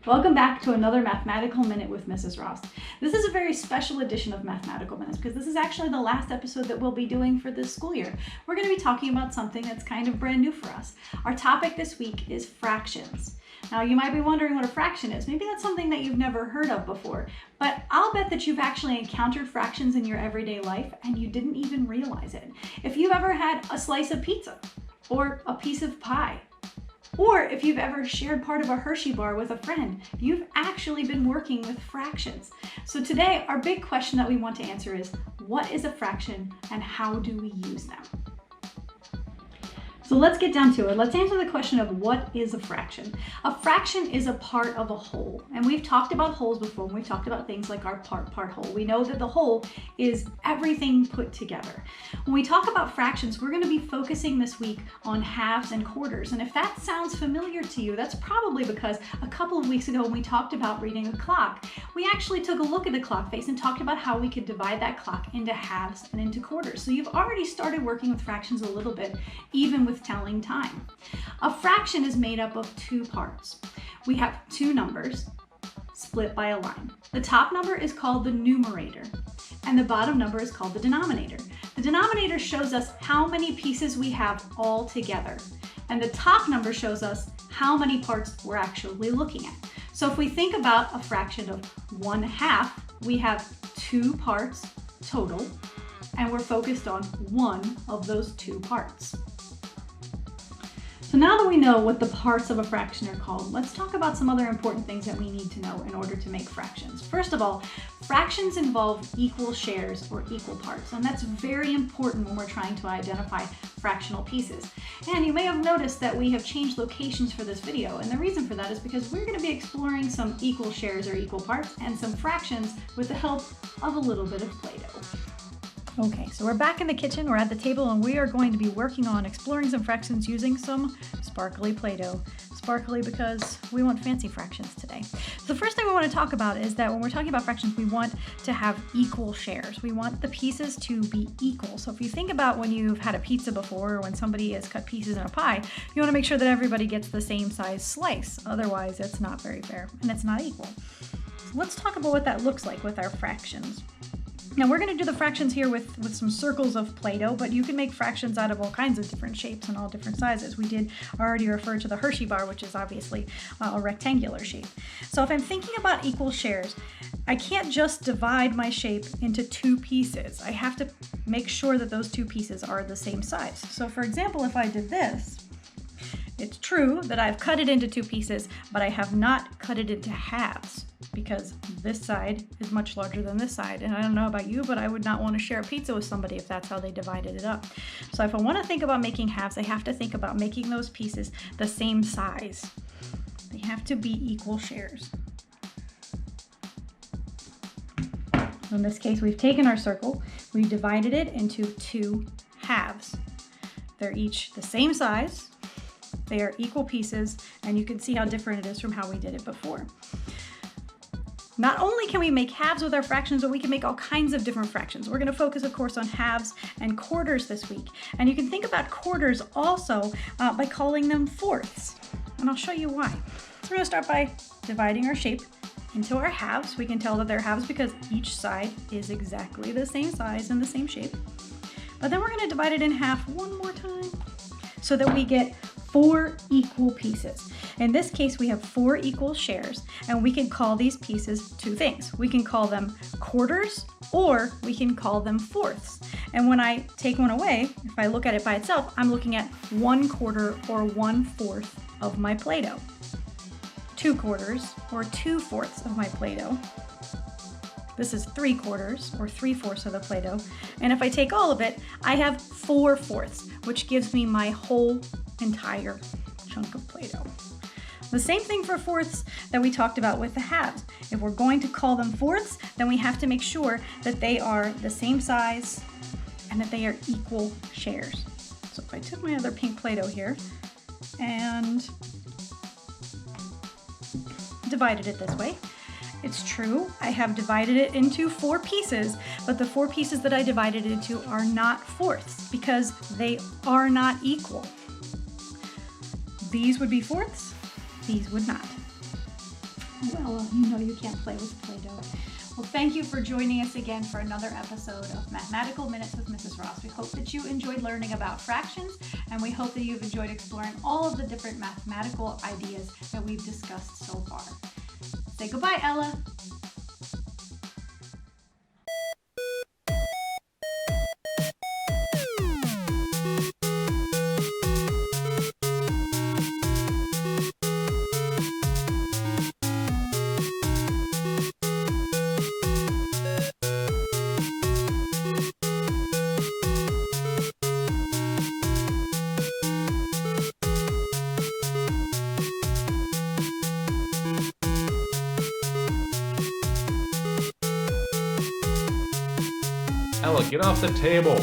Welcome back to another Mathematical Minute with Mrs. Ross. This is a very special edition of Mathematical Minutes because this is actually the last episode that we'll be doing for this school year. We're going to be talking about something that's kind of brand new for us. Our topic this week is fractions. Now you might be wondering what a fraction is. Maybe that's something that you've never heard of before, but I'll bet that you've actually encountered fractions in your everyday life and you didn't even realize it. If you've ever had a slice of pizza or a piece of pie, or if you've ever shared part of a Hershey bar with a friend, you've actually been working with fractions. So today, our big question that we want to answer is, what is a fraction and how do we use them? So let's get down to it. Let's answer the question of what is a fraction. A fraction is a part of a whole. And we've talked about wholes before when we've talked about things like our part whole. We know that the whole is everything put together. When we talk about fractions, we're going to be focusing this week on halves and quarters. And if that sounds familiar to you, that's probably because a couple of weeks ago when we talked about reading a clock, we actually took a look at the clock face and talked about how we could divide that clock into halves and into quarters. So you've already started working with fractions a little bit, even with telling time. A fraction is made up of two parts. We have two numbers split by a line. The top number is called the numerator and the bottom number is called the denominator. The denominator shows us how many pieces we have all together, and the top number shows us how many parts we're actually looking at. So if we think about a fraction of 1/2, we have two parts total and we're focused on one of those two parts. So now that we know what the parts of a fraction are called, let's talk about some other important things that we need to know in order to make fractions. First of all, fractions involve equal shares or equal parts, and that's very important when we're trying to identify fractional pieces. And you may have noticed that we have changed locations for this video, and the reason for that is because we're going to be exploring some equal shares or equal parts and some fractions with the help of a little bit of Play-Doh. Okay, so we're back in the kitchen, we're at the table, and we are going to be working on exploring some fractions using some sparkly Play-Doh. Sparkly because we want fancy fractions today. So the first thing we want to talk about is that when we're talking about fractions, we want to have equal shares. We want the pieces to be equal. So if you think about when you've had a pizza before, or when somebody has cut pieces in a pie, you want to make sure that everybody gets the same size slice. Otherwise, it's not very fair and it's not equal. So let's talk about what that looks like with our fractions. Now we're going to do the fractions here with some circles of Play-Doh, but you can make fractions out of all kinds of different shapes and all different sizes. We did already refer to the Hershey bar, which is obviously a rectangular shape. So if I'm thinking about equal shares, I can't just divide my shape into two pieces. I have to make sure that those two pieces are the same size. So for example, if I did this, it's true that I've cut it into two pieces, but I have not cut it into halves because this side is much larger than this side. And I don't know about you, but I would not want to share a pizza with somebody if that's how they divided it up. So if I want to think about making halves, I have to think about making those pieces the same size. They have to be equal shares. In this case, we've taken our circle, we've divided it into two halves. They're each the same size. They are equal pieces, and you can see how different it is from how we did it before. Not only can we make halves with our fractions, but we can make all kinds of different fractions. We're going to focus, of course, on halves and quarters this week. And you can think about quarters also by calling them fourths. And I'll show you why. So we're going to start by dividing our shape into our halves. We can tell that they're halves because each side is exactly the same size and the same shape. But then we're going to divide it in half one more time so that we get 4 equal pieces. In this case, we have 4 equal shares, and we can call these pieces two things. We can call them quarters, or we can call them fourths. And when I take one away, if I look at it by itself, I'm looking at 1/4 or 1/4 of my Play-Doh. 2/4 or 2/4 of my Play-Doh. This is 3/4 or 3/4 of the Play-Doh. And if I take all of it, I have 4/4, which gives me my whole entire chunk of Play-Doh. The same thing for fourths that we talked about with the halves. If we're going to call them fourths, then we have to make sure that they are the same size and that they are equal shares. So if I took my other pink Play-Doh here and divided it this way, it's true, I have divided it into 4 pieces, but the 4 pieces that I divided it into are not fourths because they are not equal. These would be fourths, these would not. Well, you know you can't play with Play-Doh. Well, thank you for joining us again for another episode of Mathematical Minutes with Mrs. Ross. We hope that you enjoyed learning about fractions, and we hope that you've enjoyed exploring all of the different mathematical ideas that we've discussed so far. Say goodbye, Ella. Ella, get off the table.